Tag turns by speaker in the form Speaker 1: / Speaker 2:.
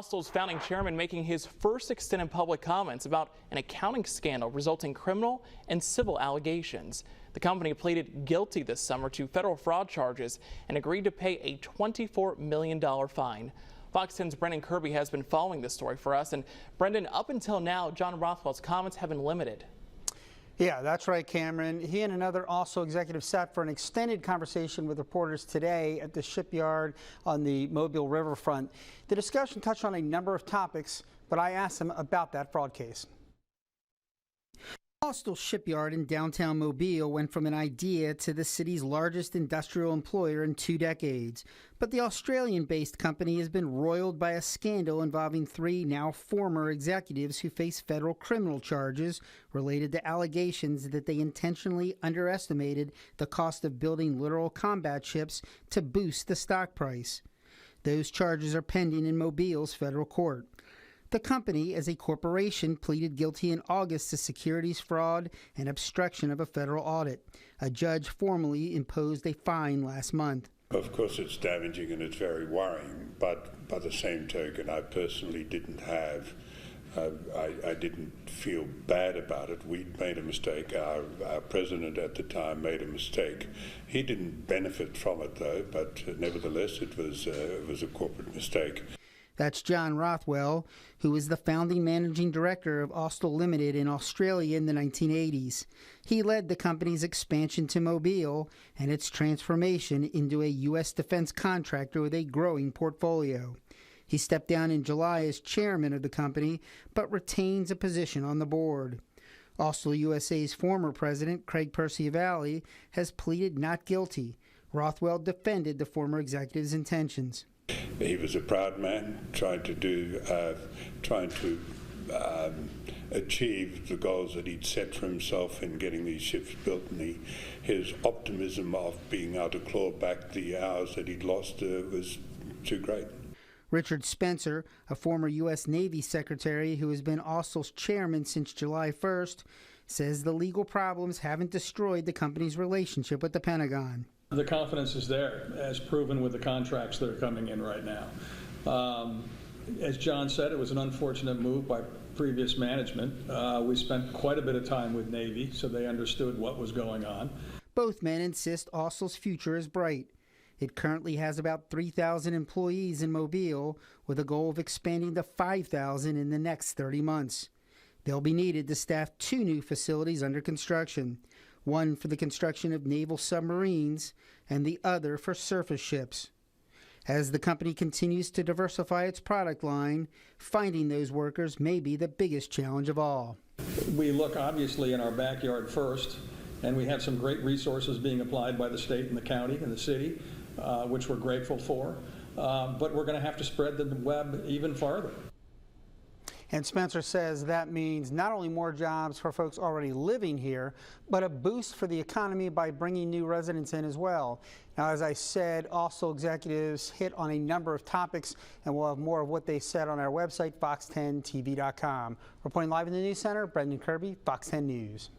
Speaker 1: Austal's founding chairman making his first extended public comments about an accounting scandal resulting criminal and civil allegations. The company pleaded guilty this summer to federal fraud charges and agreed to pay a $24 million fine. Fox 10's Brendan Kirby has been following this story for us. And Brendan, up until now, John Rothwell's comments have been limited.
Speaker 2: Yeah, that's right, Cameron. He and another Austal executive sat for an extended conversation with reporters today at the shipyard on the Mobile riverfront. The discussion touched on a number of topics, but I asked him about that fraud case. Austal shipyard in downtown Mobile went from an idea to the city's largest industrial employer in 2 decades. But the Australian-based company has been roiled by a scandal involving 3 now former executives who face federal criminal charges related to allegations that they intentionally underestimated the cost of building littoral combat ships to boost the stock price. Those charges are pending in Mobile's federal court. The company, as a corporation, pleaded guilty in August to securities fraud and obstruction of a federal audit. A judge formally imposed a fine last month.
Speaker 3: Of course, it's damaging and it's very worrying, but by the same token, I personally didn't have, I didn't feel bad about it. We'd made a mistake. Our president at the time made a mistake. He didn't benefit from it, though, but nevertheless, it was a corporate mistake.
Speaker 2: That's John Rothwell, who was the founding managing director of Austal Limited in Australia in the 1980s. He led the company's expansion to Mobile and its transformation into a U.S. defense contractor with a growing portfolio. He stepped down in July as chairman of the company, but retains a position on the board. Austal USA's former president, Craig Perciavalle, has pleaded not guilty. Rothwell defended the former executive's intentions.
Speaker 3: He was a proud man, trying to achieve the goals that he'd set for himself in getting these ships built, and his optimism of being able to claw back the hours that he'd lost was too great.
Speaker 2: Richard Spencer, a former U.S. Navy secretary who has been Austal's chairman since July 1st, says the legal problems haven't destroyed the company's relationship with the Pentagon.
Speaker 4: The confidence is there, as proven with the contracts that are coming in right now. As John said, it was an unfortunate move by previous management. We spent quite a bit of time with Navy, so they understood what was going on.
Speaker 2: Both men insist Austal's future is bright. It currently has about 3,000 employees in Mobile, with a goal of expanding to 5,000 in the next 30 months. They'll be needed to staff 2 new facilities under construction. One for the construction of naval submarines and the other for surface ships. As the company continues to diversify its product line, finding those workers may be the biggest challenge of all.
Speaker 4: We look obviously in our backyard first, and we have some great resources being applied by the state and the county and the city, which we're grateful for, but we're going to have to spread the web even farther.
Speaker 2: And Spencer says that means not only more jobs for folks already living here, but a boost for the economy by bringing new residents in as well. Now, as I said, Austal executives hit on a number of topics, and we'll have more of what they said on our website, fox10tv.com. Reporting live in the News Center, Brendan Kirby, Fox 10 News.